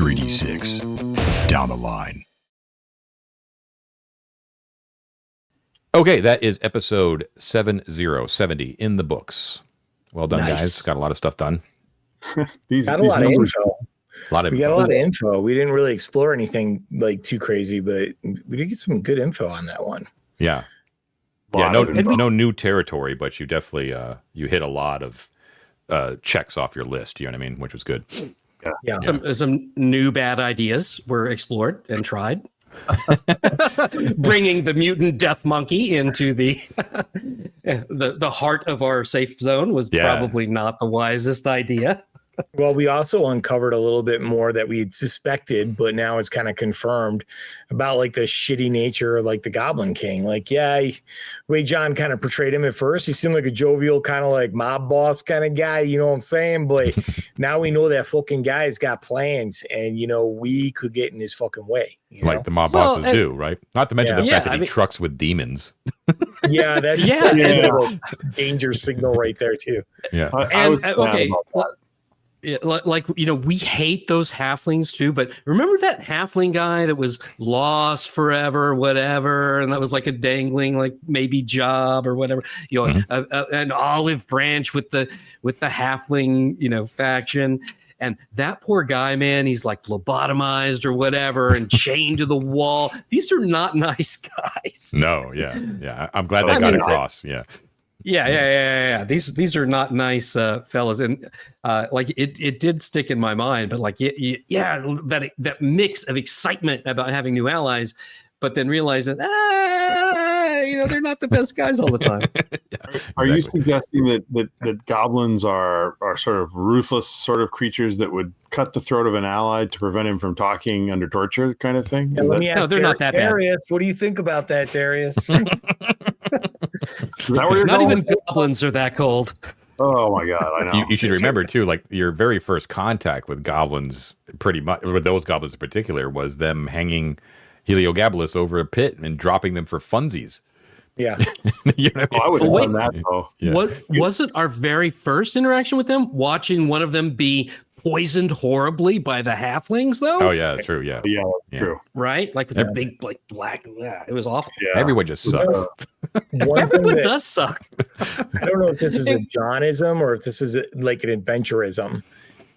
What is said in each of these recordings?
3d6 down the line. Okay, that is episode 70 in the books. Well done, guys. Got a lot of stuff done. These numbers. A lot of we got a lot of info. We didn't really explore anything like too crazy, but we did get some good info on that one. Yeah. Yeah, no new territory, but you definitely you hit a lot of checks off your list, you know what I mean, which was good. Yeah. Some new bad ideas were explored and tried. Bringing the mutant death monkey into the heart of our safe zone was probably not the wisest idea. Well, we also uncovered a little bit more that we had suspected, but now it's kind of confirmed about like the shitty nature of like the Goblin King. Like, the way John kind of portrayed him at first, he seemed like a jovial kind of like mob boss kind of guy, you know what I'm saying? But now we know that fucking guy's got plans and, you know, we could get in his fucking way. Like the mob bosses do, right? Not to mention the fact that he trucks with demons. That's a danger signal right there too. Yeah. Yeah, like, you know, we hate those halflings too, but remember that halfling guy that was lost forever, whatever, and that was like a dangling, like maybe job or whatever, you know, an olive branch with the halfling, you know, faction. And that poor guy, man, he's like lobotomized or whatever and chained to the wall. These are not nice guys. No, yeah. I'm glad they got across. Yeah. These are not nice fellas, and like it did stick in my mind. But like, that mix of excitement about having new allies, but then realizing, you know, they're not the best guys all the time. Are you suggesting that goblins are sort of ruthless sort of creatures that would cut the throat of an ally to prevent him from talking under torture, kind of thing? Let me ask they're not that bad. Darius, what do you think about that, Darius? Not even goblins are that cold. Oh my god, I know. You should remember too, like your very first contact with goblins, pretty much with those goblins in particular, was them hanging Heliogabalus over a pit and dropping them for funsies. Yeah. You know, I would have done that though. Yeah. What wasn't our very first interaction with them? Watching one of them be poisoned horribly by the halflings, though. Oh yeah, true. Yeah, true. Right, like with the big, like black. Yeah, it was awful. Yeah. Everyone just sucks. Everyone does suck. I don't know if this is a Johnism or if this is like an adventurism,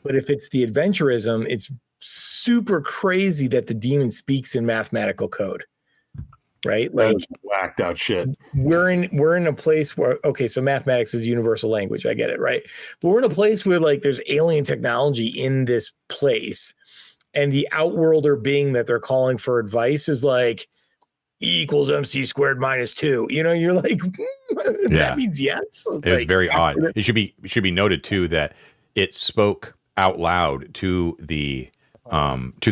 but if it's the adventurism, it's super crazy that the demon speaks in mathematical code. Right, like whacked out shit. We're in a place where so mathematics is a universal language. I get it, right? But we're in a place where like there's alien technology in this place, and the outworlder being that they're calling for advice is like E = MC² - 2. You know, you're like, that means yes. It's like, very odd. It should be noted too that it spoke out loud to the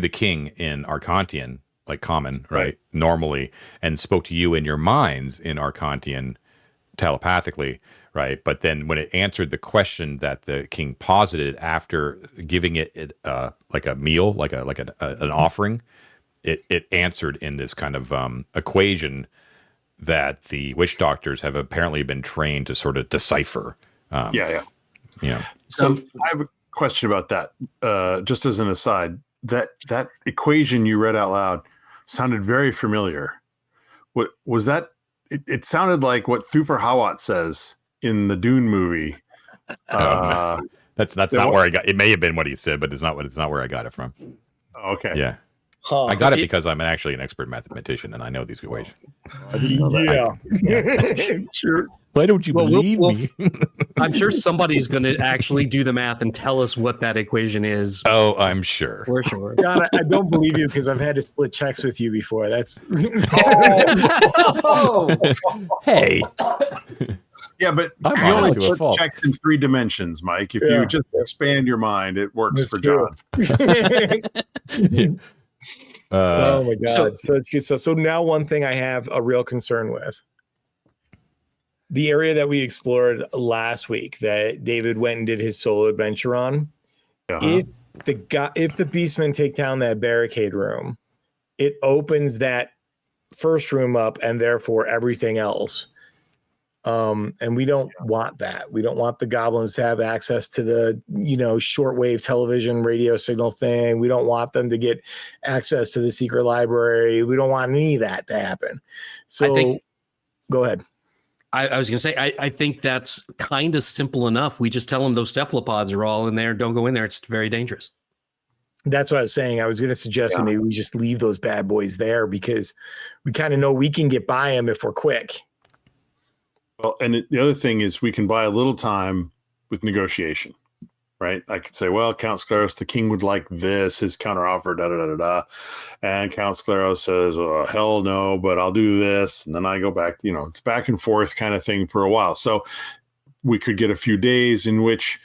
king in Arcantian. Like common, right? Normally, and spoke to you in your minds in Arcantian telepathically, right? But then when it answered the question that the king posited after giving it like a meal, like an offering, it answered in this kind of equation that the witch doctors have apparently been trained to sort of decipher. You know. So I have a question about that. Just as an aside, that equation you read out loud sounded very familiar. What was that? It sounded like what Thufir Hawat says in the Dune movie. That's not where I got. It may have been what he said, but it's not where I got it from. Okay. Yeah. I got it because I'm actually an expert mathematician and I know these equations. Sure. Why don't you believe me? I'm sure somebody's going to actually do the math and tell us what that equation is. Oh, I'm sure. For sure. God, I don't believe you because I've had to split checks with you before. That's Hey. Yeah, but I'm you only to a put fault. checks in 3 dimensions, Mike. If you just expand your mind, it works for John. Oh my God. So now one thing I have a real concern with. The area that we explored last week that David went and did his solo adventure on. If the beastmen take down that barricade room, it opens that first room up and therefore everything else. And we don't want that. We don't want the goblins to have access to the, shortwave television radio signal thing. We don't want them to get access to the secret library. We don't want any of that to happen. So go ahead. I was going to say, I think that's kind of simple enough. We just tell them those cephalopods are all in there. Don't go in there. It's very dangerous. That's what I was saying. I was going to suggest that maybe we just leave those bad boys there because we kind of know we can get by them if we're quick. Well, and the other thing is we can buy a little time with negotiation, right? I could say, well, Count Scleros, the king would like this, his counteroffer, da-da-da-da-da. And Count Scleros says, oh, hell no, but I'll do this. And then I go back, it's back and forth kind of thing for a while. So we could get a few days in which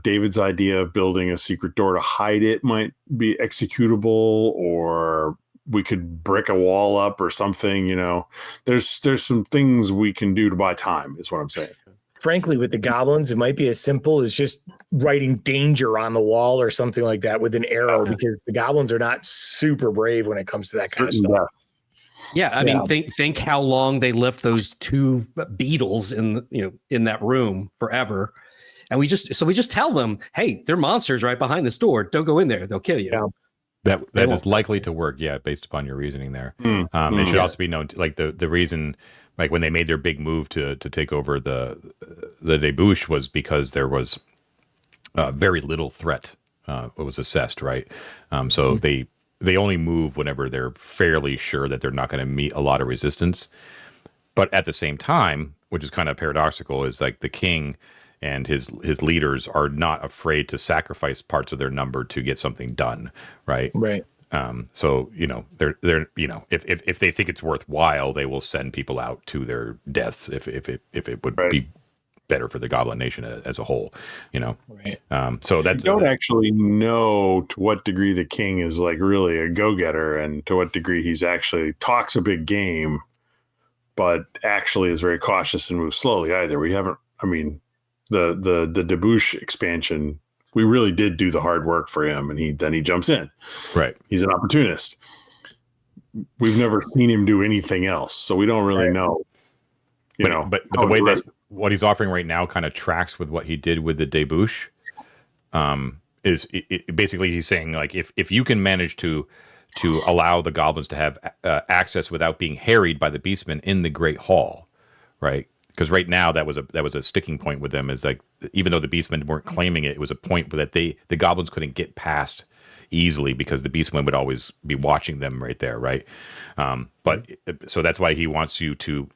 David's idea of building a secret door to hide it might be executable, or we could brick a wall up or something. There's some things we can do to buy time is what I'm saying. Frankly, with the goblins, it might be as simple as just writing danger on the wall or something like that with an arrow, because the goblins are not super brave when it comes to that kind of stuff. Yeah, I mean, think how long they left those two beetles in that room forever. And we just tell them, hey, they're monsters right behind this door. Don't go in there. They'll kill you. Yeah. That is likely to work, based upon your reasoning there. It should also be known, like the reason, like when they made their big move to take over the debauche was because there was very little threat was assessed, right? So they only move whenever they're fairly sure that they're not going to meet a lot of resistance. But at the same time, which is kind of paradoxical, is like the king and his leaders are not afraid to sacrifice parts of their number to get something done, right? Right. So they're if they think it's worthwhile, they will send people out to their deaths if it would be better for the Goblin Nation as a whole, Right. So that's you don't actually know to what degree the king is like really a go-getter and to what degree he's actually talks a big game, but actually is very cautious and moves slowly either. We haven't. I mean. The debauche expansion, we really did do the hard work for him, and he jumps in. Right. He's an opportunist. We've never seen him do anything else, so we don't really know. But the way that what he's offering right now kind of tracks with what he did with the debauche. Is basically he's saying, like, if you can manage to allow the goblins to have access without being harried by the beastmen in the Great Hall, right? Because right now that was a sticking point with them, is like, even though the beastmen weren't claiming it, it was a point that the goblins couldn't get past easily because the beastmen would always be watching them right there, right? But so that's why he wants you to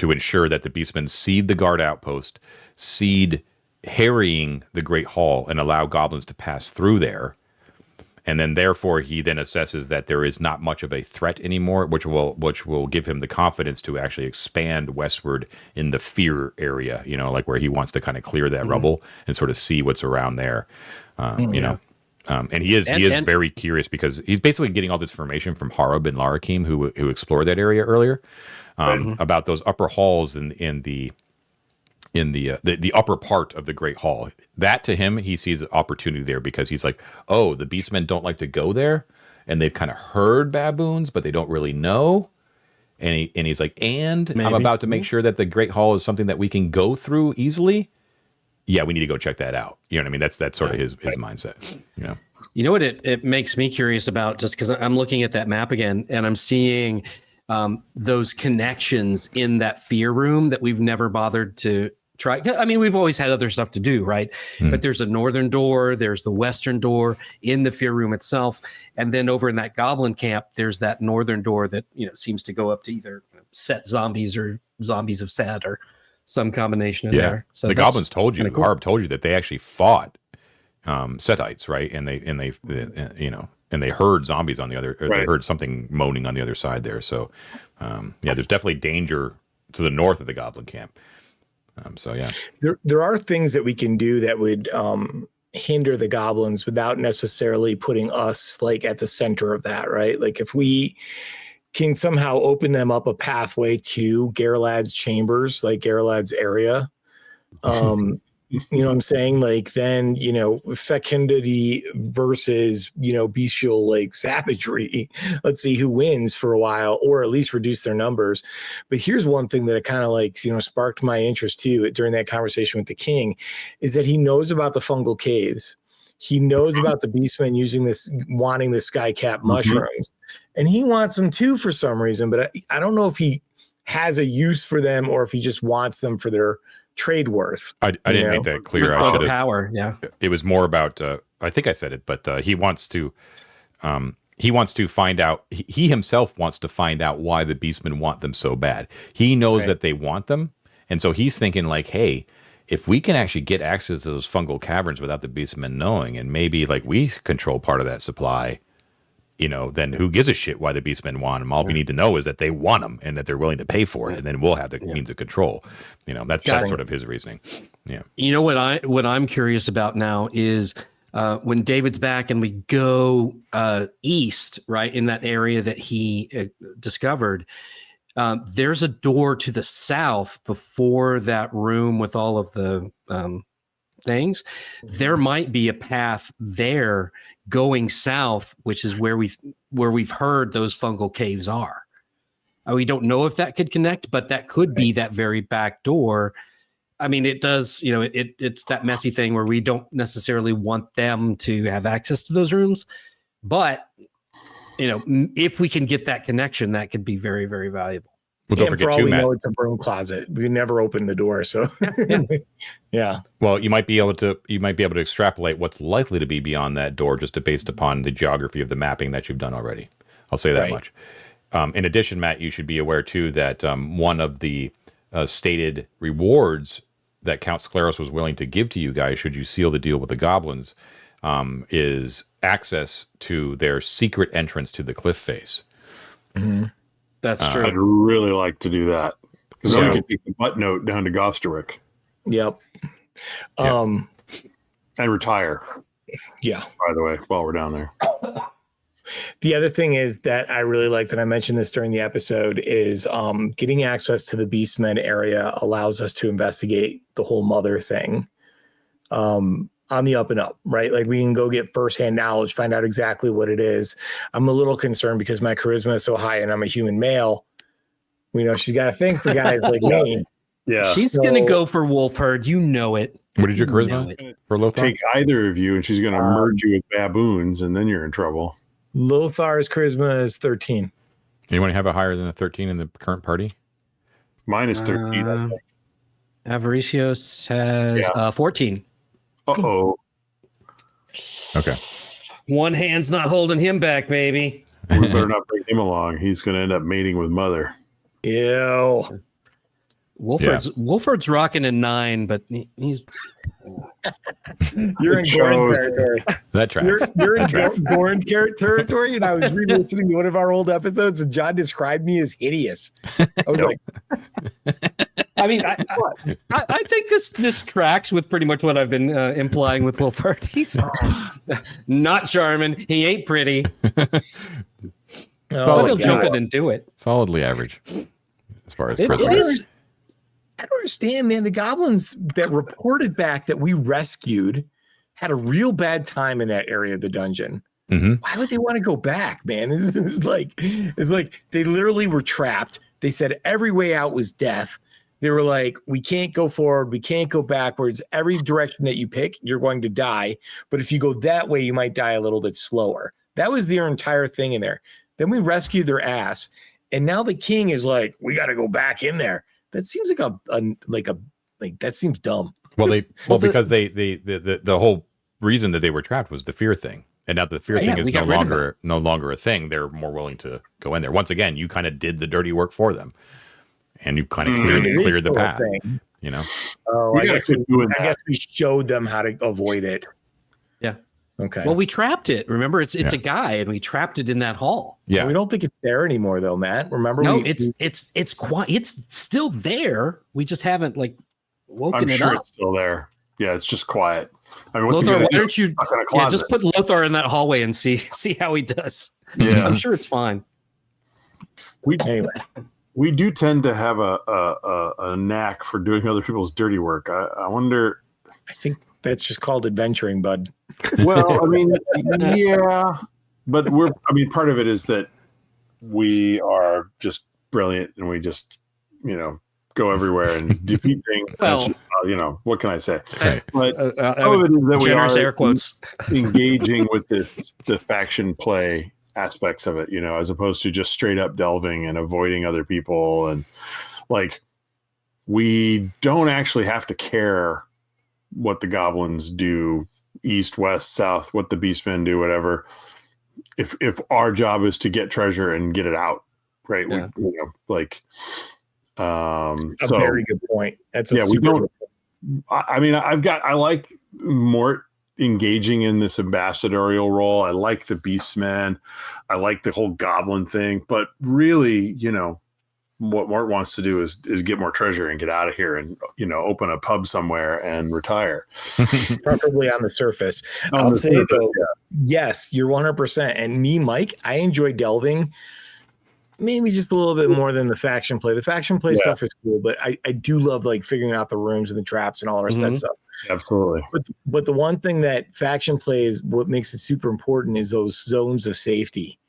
ensure that the beastmen cede the guard outpost, cede harrying the Great Hall, and allow goblins to pass through there. And then, therefore, he then assesses that there is not much of a threat anymore, which will give him the confidence to actually expand westward in the fear area, like where he wants to kind of clear that rubble and sort of see what's around there, And he is very curious because he's basically getting all this information from Harub and Larakim, who explored that area earlier, about those upper halls in the upper part of the Great Hall. That, to him, he sees an opportunity there because he's like, oh, the beastmen don't like to go there, and they've kind of heard baboons, but they don't really know. And he's like, and I'm about to make sure that the Great Hall is something that we can go through easily. Yeah, we need to go check that out. You know what I mean? That's sort of his mindset. You know what it makes me curious about, just because I'm looking at that map again, and I'm seeing those connections in that fear room that we've never bothered to try. I mean, we've always had other stuff to do, right? But there's a northern door, there's the western door in the fear room itself, and then over in that goblin camp, there's that northern door that seems to go up to either Set zombies or zombies of Set or some combination of there. So the goblins told you, cool. Harb told you that they actually fought Setites, right? And they heard zombies on the other, or they heard something moaning on the other side there. So there's definitely danger to the north of the goblin camp. There are things that we can do that would hinder the goblins without necessarily putting us like at the center of that, right? Like if we can somehow open them up a pathway to Gerlad's chambers, like Gerlad's area, You know what I'm saying? Like then, fecundity versus, bestial like savagery. Let's see who wins for a while, or at least reduce their numbers. But here's one thing that it kind of like, sparked my interest too during that conversation with the king, is that he knows about the fungal caves. He knows about the beastmen wanting the sky cap mushrooms, and he wants them too for some reason. But I don't know if he has a use for them or if he just wants them for their trade worth. I didn't make that clear. I should have. Power, yeah. It was more about. I think I said it, but he wants to. He wants to find out. He himself wants to find out why the beastmen want them so bad. He knows that they want them, and so he's thinking like, "Hey, if we can actually get access to those fungal caverns without the beastmen knowing, and maybe like we control part of that supply." Then who gives a shit why the beastmen want them? All we need to know is that they want them and that they're willing to pay for it, and then we'll have the means of control. That's sort of his reasoning. Yeah. What I'm curious about now is when David's back and we go east, right, in that area that he discovered. There's a door to the south before that room with all of the things. There might be a path there going south, which is where we've heard those fungal caves are. We don't know if that could connect, but that could be that very back door. I mean, it does, it's that messy thing where we don't necessarily want them to have access to those rooms, but if we can get that connection, that could be very, very valuable. Well, don't forget too, Matt. It's a broom closet. We never opened the door, so yeah. Well, you might be able to extrapolate what's likely to be beyond that door just based upon the geography of the mapping that you've done already. I'll say that much. In addition, Matt, you should be aware too that one of the stated rewards that Count Scleros was willing to give to you guys, should you seal the deal with the goblins, is access to their secret entrance to the cliff face. Mm-hmm. That's true. I'd really like to do that because then we could take the butt note down to Gosterwick. Yep. And retire. Yeah. By the way, while we're down there. The other thing is that I really liked, and I mentioned this during the episode, is getting access to the Beastmen area allows us to investigate the whole mother thing on the up and up, right? Like we can go get firsthand knowledge, find out exactly what it is. I'm a little concerned because my charisma is so high and I'm a human male. She's got a thing for guys like me. Yeah. She's going to go for Wolfherd. You know it. What did your charisma for Lothar? Take either of you and she's going to merge you with baboons and then you're in trouble. Lothar's charisma is 13. Anyone have a higher than a 13 in the current party? Mine is 13. I think. Avaricios has 14. Uh-oh. Okay. One hand's not holding him back, baby. We better not bring him along. He's going to end up mating with Mother. Ew. Wolford's rocking a 9, but he's... You're in Goran territory. That tracks. You're in Goran territory, and I was re-listening to one of our old episodes, and John described me as hideous. I was like... I mean, I think this tracks with pretty much what I've been implying with Wolford. He's not charming. He ain't pretty. But he'll jump in and do it. Solidly average as far as it charisma. is. I don't understand, man. The goblins that reported back that we rescued had a real bad time in that area of the dungeon. Mm-hmm. Why would they want to go back, man? It's like they literally were trapped. They said every way out was death. They were like, we can't go forward. We can't go backwards. Every direction that you pick, you're going to die. But if you go that way, you might die a little bit slower. That was their entire thing in there. Then we rescued their ass. And now the king is like, we got to go back in there. That seems like that seems dumb. Well, because the whole reason that they were trapped was the fear thing. And now the fear thing is no longer a thing. They're more willing to go in there. Once again, you kind of did the dirty work for them. And you kind of cleared the path, Oh, I guess we showed them how to avoid it. Yeah. Okay. Well, we trapped it. Remember, it's a guy, and we trapped it in that hall. Yeah. We don't think it's there anymore, though, Matt. Remember? No, it's still there. We just haven't woken it up. I'm sure it's still there. Yeah, it's just quiet. I mean, Lothar, why don't you just put Lothar in that hallway and see how he does? Yeah, I'm sure it's fine. We do tend to have a knack for doing other people's dirty work. I wonder. I think that's just called adventuring, bud. Well, I mean, yeah, but part of it is that we are just brilliant and we just, go everywhere and defeat things. Well, what can I say? Right. But some of it is that we generous are air quotes. engaging with the faction play aspects of it, as opposed to just straight up delving and avoiding other people. And like, we don't actually have to care what the goblins do, east, west, south, what the beastmen do, whatever. If our job is to get treasure and get it out, right? Yeah. A very good point. That's we don't. I like more engaging in this ambassadorial role. I like the beastmen. I like the whole goblin thing. But really, what Mort wants to do is get more treasure and get out of here and open a pub somewhere and retire, preferably on the surface. I'll say though, yes, you're 100%. And me, Mike, I enjoy delving. Maybe just a little bit more than the faction play. The faction play stuff is cool, but I do love like figuring out the rooms and the traps and all the rest of that stuff. Absolutely. But the one thing that faction play is what makes it super important is those zones of safety,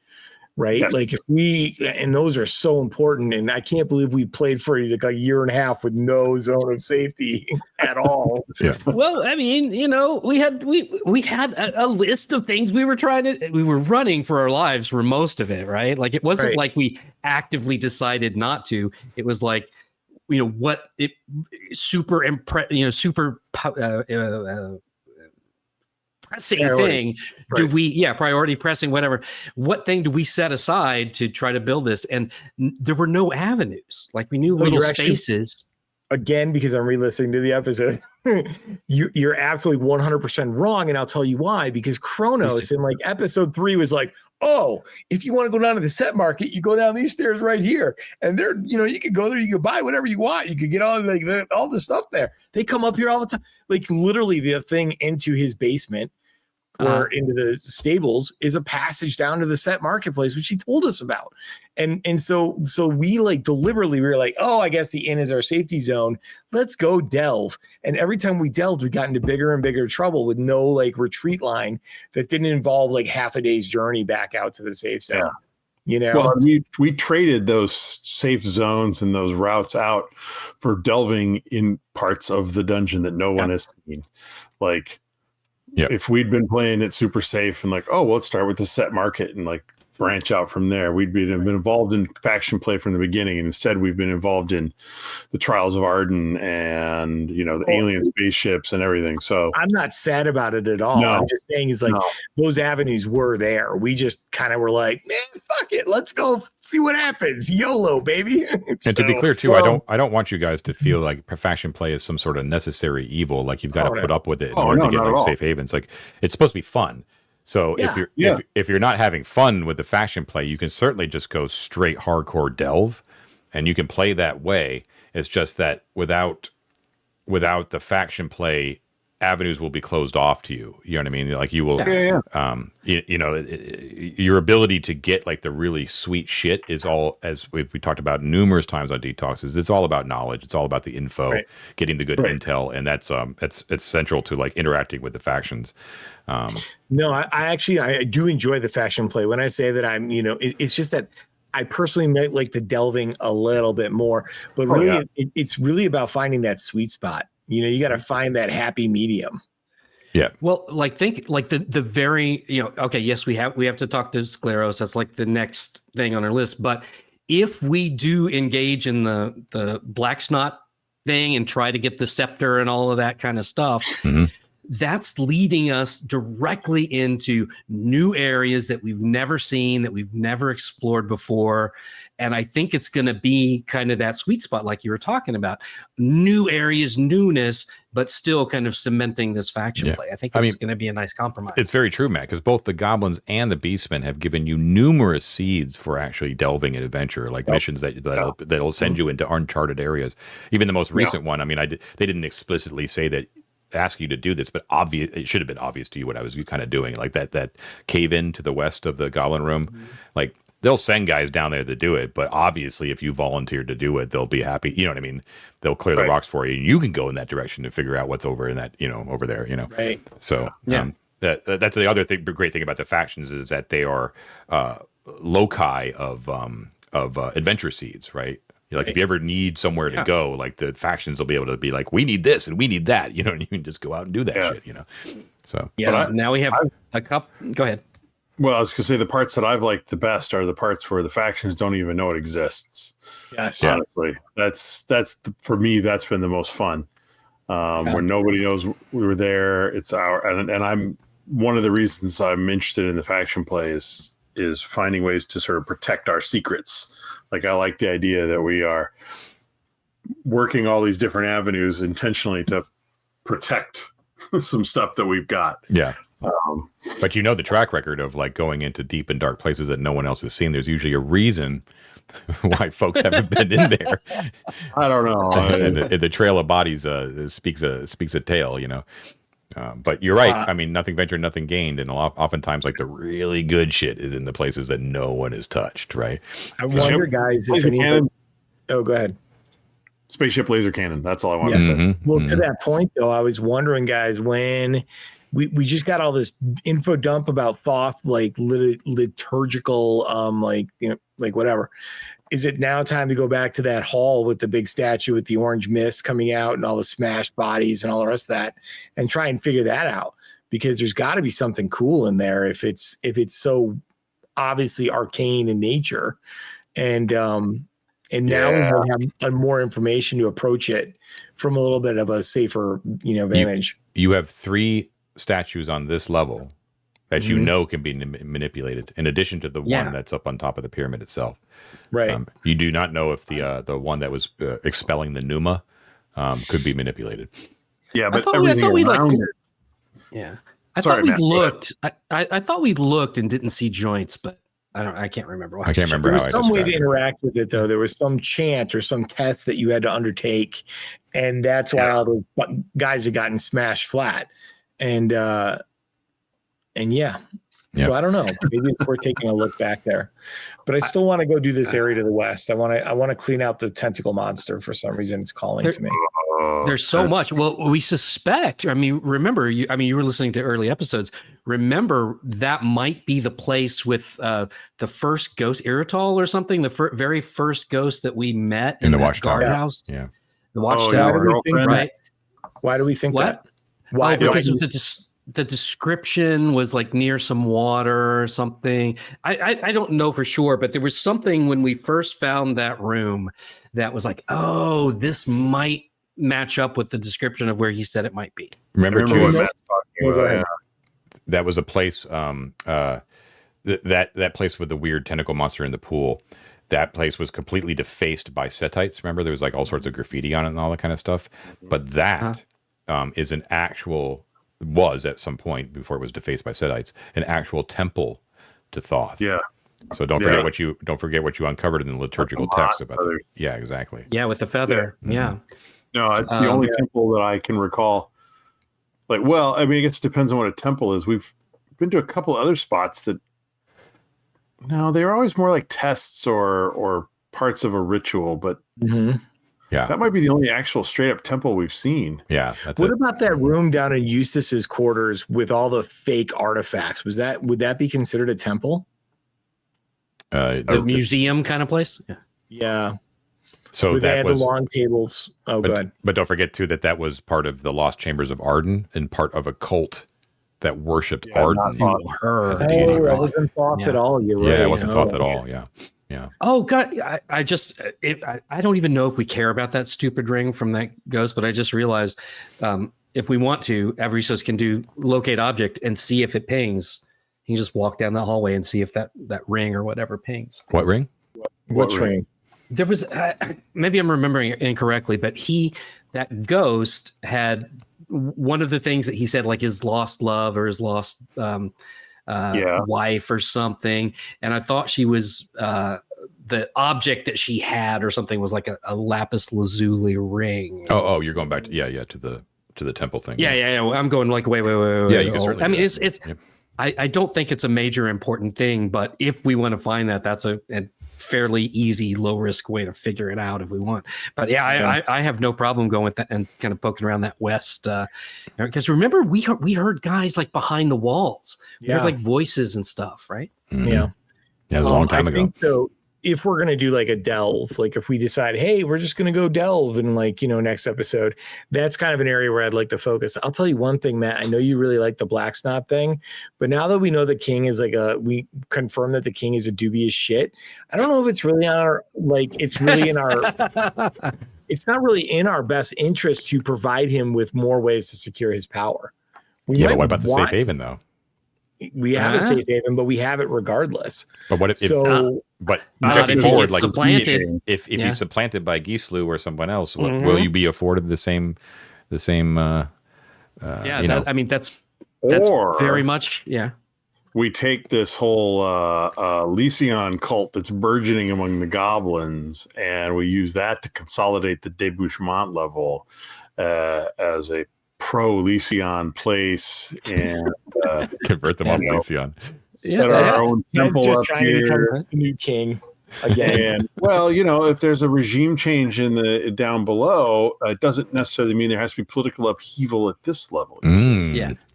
right? Yes. Like and those are so important. And I can't believe we played for like a year and a half with no zone of safety at all. Yeah. Well, I mean, we had a list of things we were running for our lives for most of it, right? Like it wasn't like we actively decided not to. It was like, pressing thing do we priority pressing, whatever, what thing do we set aside to try to build this? And there were no avenues. Like we knew little spaces. Again, because I'm re-listening to the episode, you're absolutely 100% wrong, and I'll tell you why. Because Kronos in like episode 3 was like, oh, if you want to go down to the set market, you go down these stairs right here, and there, you could go there, you could buy whatever you want, you could get all the stuff there. They come up here all the time, like literally the thing into his basement or into the stables is a passage down to the set marketplace, which he told us about. And so we like deliberately, we were like, oh, I guess the inn is our safety zone. Let's go delve. And every time we delved, we got into bigger and bigger trouble with no like retreat line that didn't involve like half a day's journey back out to the safe zone. Yeah. Well, we traded those safe zones and those routes out for delving in parts of the dungeon that no one has seen. Like, if we'd been playing it super safe and like, oh, well, let's start with the set market and like branch out from there, we'd been involved in faction play from the beginning, and instead we've been involved in the trials of Arden and the alien spaceships and everything. So I'm not sad about it at all. No. I'm just saying is like those avenues were there. We just kind of were like, man, fuck it, let's go see what happens. YOLO, baby. And to be clear too, I don't want you guys to feel like faction play is some sort of necessary evil, like you've got to put up with it in order to get like safe havens. Like it's supposed to be fun. So if you're not having fun with the faction play, you can certainly just go straight hardcore delve, and you can play that way. It's just that without the faction play, avenues will be closed off to you. You know what I mean? Like you will, your ability to get like the really sweet shit is all, as we talked about numerous times on Detox, is it's all about knowledge. It's all about the info, getting the good intel. And that's it's central to like interacting with the factions. No, I do enjoy the faction play. When I say that I'm, it's just that I personally might like the delving a little bit more, but really it's really about finding that sweet spot. You got to find that happy medium. Yeah. Well, like think like the very, okay, yes, we have to talk to Scleros. That's like the next thing on our list. But if we do engage in the black snot thing and try to get the scepter and all of that kind of stuff, that's leading us directly into new areas that we've never seen, that we've never explored before. And I think it's going to be kind of that sweet spot, like you were talking about, new areas, newness, but still kind of cementing this faction play. I think it's going to be a nice compromise. It's very true, Matt, because both the goblins and the beastmen have given you numerous seeds for actually delving in adventure, like missions that'll send you into uncharted areas. Even the most recent one, they didn't explicitly say that, ask you to do this, but it should have been obvious to you what I was kind of doing, like that cave in to the west of the goblin room. Like they'll send guys down there to do it, but obviously if you volunteer to do it, they'll be happy. You know what I mean? They'll clear the rocks for you, and you can go in that direction to figure out what's over in that, over there, Right. So that's the other great thing about the factions is that they are loci of adventure seeds, right? Like if you ever need somewhere to go, like the factions will be able to be like, we need this and we need that, and you can just go out and do that shit, So now we have a couple. Go ahead. Well, I was gonna say the parts that I've liked the best are the parts where the factions don't even know it exists. Yes. Honestly, for me, that's been the most fun. Where nobody knows we were there. It's and I'm one of the reasons I'm interested in the faction plays is finding ways to sort of protect our secrets. Like I like the idea that we are working all these different avenues intentionally to protect some stuff that we've got. Yeah. But the track record of like going into deep and dark places that no one else has seen. There's usually a reason why folks haven't been in there. I don't know. and the trail of bodies speaks a tale, But you're right. I mean, nothing ventured, nothing gained, and oftentimes, like the really good shit is in the places that no one has touched, right? I wonder, guys, if anyone... Oh, go ahead. Spaceship laser cannon. That's all I want to say. Well, to that point, though, I was wondering, guys, when we just got all this info dump about Thoth, like liturgical, like whatever. Is it now time to go back to that hall with the big statue with the orange mist coming out and all the smashed bodies and all the rest of that, and try and figure that out? Because there's got to be something cool in there if it's so obviously arcane in nature, and now we have more information to approach it from a little bit of a safer, vantage. You have 3 statues on this level that can be manipulated, in addition to the one that's up on top of the pyramid itself. Right. You do not know if the one that was expelling the pneuma could be manipulated. Yeah, but I thought we around it. Yeah. I thought we looked and didn't see joints, but I can't remember. I can't remember there how was I some way to described it. interact with it, though. There was some chant or some test that you had to undertake, and that's why all the guys had gotten smashed flat. And so I don't know. Maybe it's worth taking a look back there. But I still want to go do this area to the west. I want to clean out the tentacle monster. For some reason, it's calling to me. There's so much. Well, we suspect. I mean, remember, you were listening to early episodes. Remember, that might be the place with the first ghost, Iritol or something. The very first ghost that we met in the guardhouse. Yeah, the watchtower. Right? Why do we think that? Why? Because of the description was like near some water or something. I don't know for sure, but there was something when we first found that room that was like, oh, this might match up with the description of where he said it might be. Remember what Matt's talking about. That was a place that place with the weird tentacle monster in the pool. That place was completely defaced by Setites. Remember, there was like all sorts of graffiti on it and all that kind of stuff. But that is was at some point before it was defaced by Setites, an actual temple to Thoth. Yeah. So don't forget what you uncovered in the liturgical text about that. Yeah, exactly. Yeah, with the feather. Yeah. No, it's the only temple that I can recall. I guess it depends on what a temple is. We've been to a couple other spots that they were always more like tests or parts of a ritual, but yeah, that might be the only actual straight up temple we've seen. Yeah. What about that room down in Eustace's quarters with all the fake artifacts? Would that be considered a temple? The museum kind of place? Yeah. So they had the long tables. Oh, go ahead. But don't forget too that was part of the lost chambers of Arden and part of a cult that worshipped Arden. Her. It wasn't thought at all. You're right. Yeah, it wasn't thought at all. Yeah. Yeah. Oh God, I don't even know if we care about that stupid ring from that ghost, but I just realized if we want to, Avrisos can do locate object and see if it pings. He can just walk down the hallway and see if that ring or whatever pings. What ring? What ring? There was maybe I'm remembering it incorrectly, but that ghost had one of the things that he said, like his lost love or his lost wife or something, and I thought she was the object that she had or something was like a lapis lazuli ring. Oh, you're going back to the temple thing. Yeah. I'm going like way. Yeah, you can certainly. I mean, it's I don't think it's a major important thing, but if we want to find that, that's a fairly easy, low risk way to figure it out if we want. But yeah, I have no problem going with that and kind of poking around that west. Because remember, we heard guys like behind the walls. We heard like voices and stuff, right? Mhm. Yeah. Yeah, it was a long time I ago. think so. If we're gonna do like a delve, like if we decide, hey, we're just gonna go delve in like, next episode, that's kind of an area where I'd like to focus. I'll tell you one thing, Matt. I know you really like the black snot thing, but now that we know the king is we confirm that the king is a dubious shit. I don't know if it's really it's not really in our best interest to provide him with more ways to secure his power. But what about the safe haven though? We have a safe haven, but we have it regardless. But what if but not projecting if he forward, gets like supplanted. if he's supplanted by Gislu or someone else, will you be afforded the same that's Or very much we take this whole Lycion cult that's burgeoning among the goblins, and we use that to consolidate the debouchement level as a pro-Lycion place, and convert them on Lycion. Set our own temple just up trying to here. become a new king again. And well, if there's a regime change in the down below, it doesn't necessarily mean there has to be political upheaval at this level.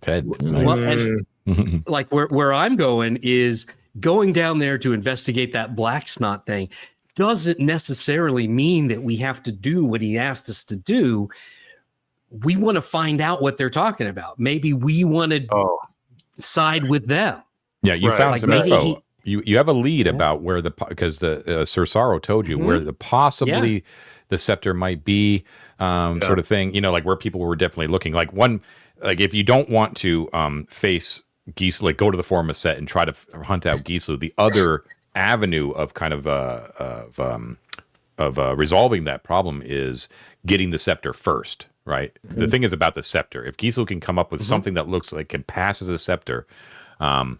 Ted. Well, and like where I'm going is going down there to investigate that black snot thing doesn't necessarily mean that we have to do what he asked us to do. We want to find out what they're talking about. Maybe we want to side with them. Yeah, you found Like some maybe info. You have a lead about where because the Sir Sorrow told you where the possibly the scepter might be, sort of thing. Like where people were definitely looking. Like if you don't want to face Gislu, like go to the Forum of Set and try to hunt out Gislu, the other avenue of kind of resolving that problem is getting the scepter first. Right. The thing is about the scepter. If Gislu can come up with something that looks like can pass as a scepter, he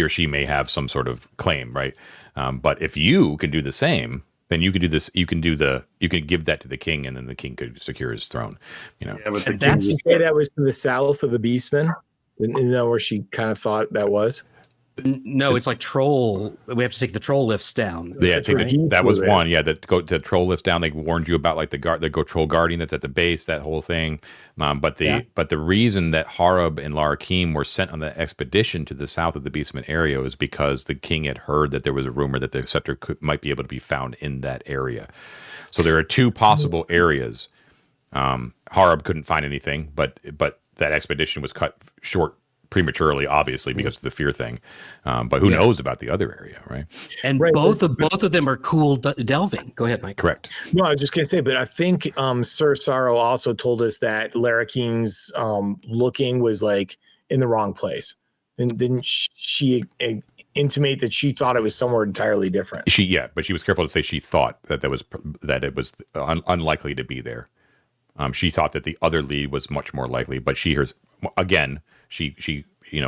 or she may have some sort of claim, right? But if you can do the same, then you can do this. You can give that to the king, and then the king could secure his throne. Yeah, but Did you say that was to the south of the Beastmen? Isn't that where she kind of thought that was? No, it's like troll. We have to take the troll lifts down. Yeah, that was one. Yeah, the troll lifts down. They warned you about like the troll guardian that's at the base, that whole thing. But the reason that Harub and Larakim were sent on the expedition to the south of the Beastman area was because the king had heard that there was a rumor that the scepter might be able to be found in that area. So there are two possible areas. Harub couldn't find anything, but that expedition was cut short prematurely, obviously, because of the fear thing. But who knows about the other area, right? And both of them are cool delving. Go ahead, Mike. Correct. No, I was just going to say, but I think Sir Sorrow also told us that Larakeen's looking was like in the wrong place. And didn't she intimate that she thought it was somewhere entirely different? But she was careful to say she thought that it was unlikely to be there. She thought that the other lead was much more likely, but she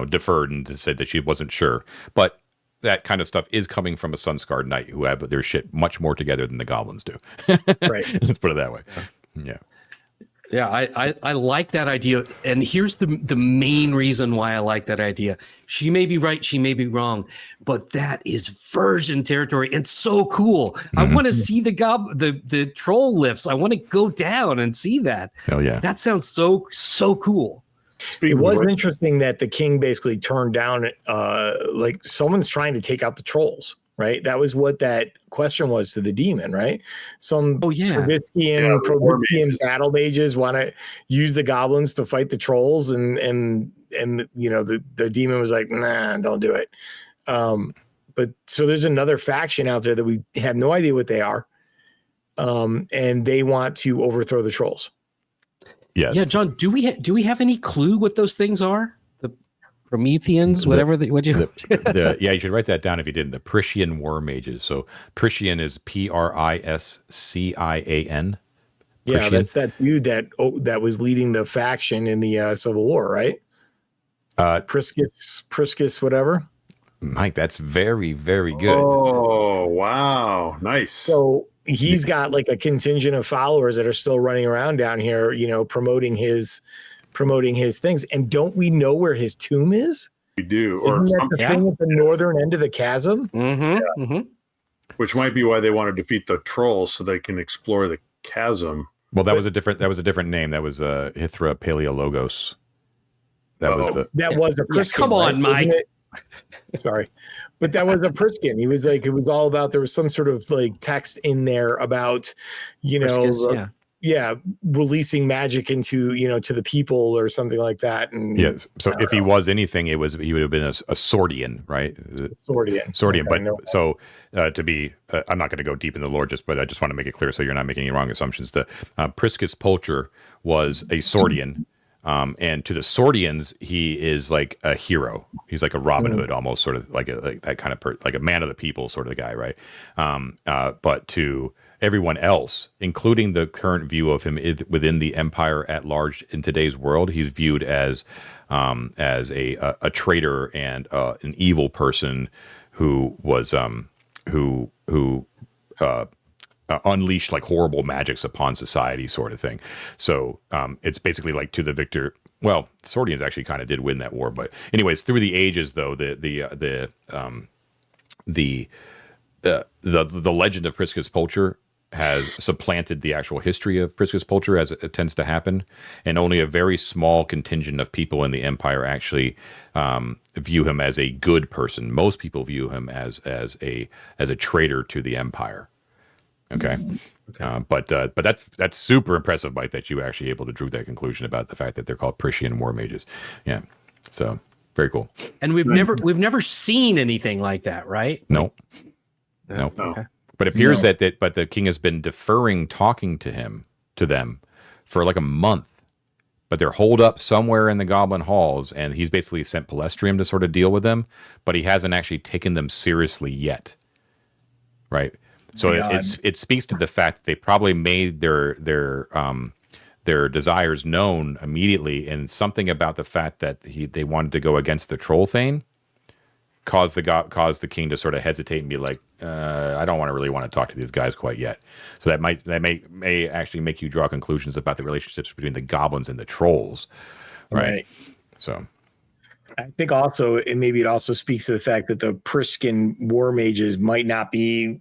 deferred and said that she wasn't sure. But that kind of stuff is coming from a Sunscarred Knight who have their shit much more together than the goblins do. Right. Let's put it that way. Yeah. Yeah, I like that idea. And here's the main reason why I like that idea. She may be right, she may be wrong, but that is version territory and so cool. Mm-hmm. I want to see the troll lifts. I want to go down and see that. Hell yeah. That sounds so cool. It was interesting that the king basically turned down like someone's trying to take out the trolls, right? That was what that question was to the demon, right? Some Trubiscian battle mages want to use the goblins to fight the trolls, and the demon was like, nah, don't do it. But so there's another faction out there that we have no idea what they are, and they want to overthrow the trolls. Yeah, John. Do we have any clue what those things are? The Prometheans, whatever. You should write that down if you didn't. The Priscian war mages. So Priscian is Priscian. Yeah, that's that dude that was leading the faction in the Civil War, right? Priscus, whatever. Mike, that's very, very good. Oh, wow, nice. So he's got like a contingent of followers that are still running around down here, promoting his promoting his things. And don't we know where his tomb is? We do, Isn't that the thing at the northern end of the chasm? Which might be why they want to defeat the trolls so they can explore the chasm. Well, that was a different name. That was Hithra Paleologos. That was a Priscan, come on, right? Mike. Sorry, but that was a Priscan. He was like, it was all about, there was some sort of like text in there about, Priscus, releasing magic into, to the people or something like that. And yes, so if he was anything, he would have been a Sordian, right? Sordian. Okay, but so to be, I'm not going to go deep in the lore, but I just want to make it clear so you're not making any wrong assumptions. The Priscus Pulcher was a Sordian. And to the Sordians, he is like a hero. He's like a Robin Hood, almost, sort of like that kind of like a man of the people sort of the guy, right? But to everyone else, including the current view of him within the empire at large in today's world, he's viewed as a traitor and an evil person who was unleashed like horrible magics upon society, sort of thing. So it's basically like to the victor. Well, the Sordians actually kind of did win that war, but anyways, through the ages, though, the legend of Priscus Pulcher has supplanted the actual history of Priscus Pulcher, as it tends to happen, and only a very small contingent of people in the empire actually view him as a good person. Most people view him as a traitor to the empire. Okay. But that's super impressive, Mike, that you actually able to drew that conclusion about the fact that they're called Priscian war mages. Yeah. So very cool. And we've never seen anything like that, right? No. Okay. But it appears that the king has been deferring talking to them for like a month. But they're holed up somewhere in the Goblin halls, and he's basically sent Palestrium to sort of deal with them, but he hasn't actually taken them seriously yet. Right? So it speaks to the fact that they probably made their desires known immediately, and something about the fact that they wanted to go against the troll thing caused the king to sort of hesitate and be like, I don't really want to talk to these guys quite yet. So that may actually make you draw conclusions about the relationships between the goblins and the trolls, right? So I think also, and maybe it also speaks to the fact that the Priscan war mages might not be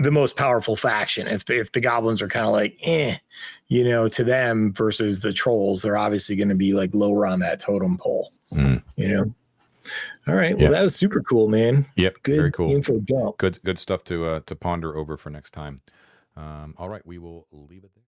the most powerful faction. If the goblins are kind of like, to them versus the trolls, they're obviously going to be like lower on that totem pole, All right. Well, that was super cool, man. Yep. Good, very cool. Info dump. Good stuff to ponder over for next time. All right. We will leave it there.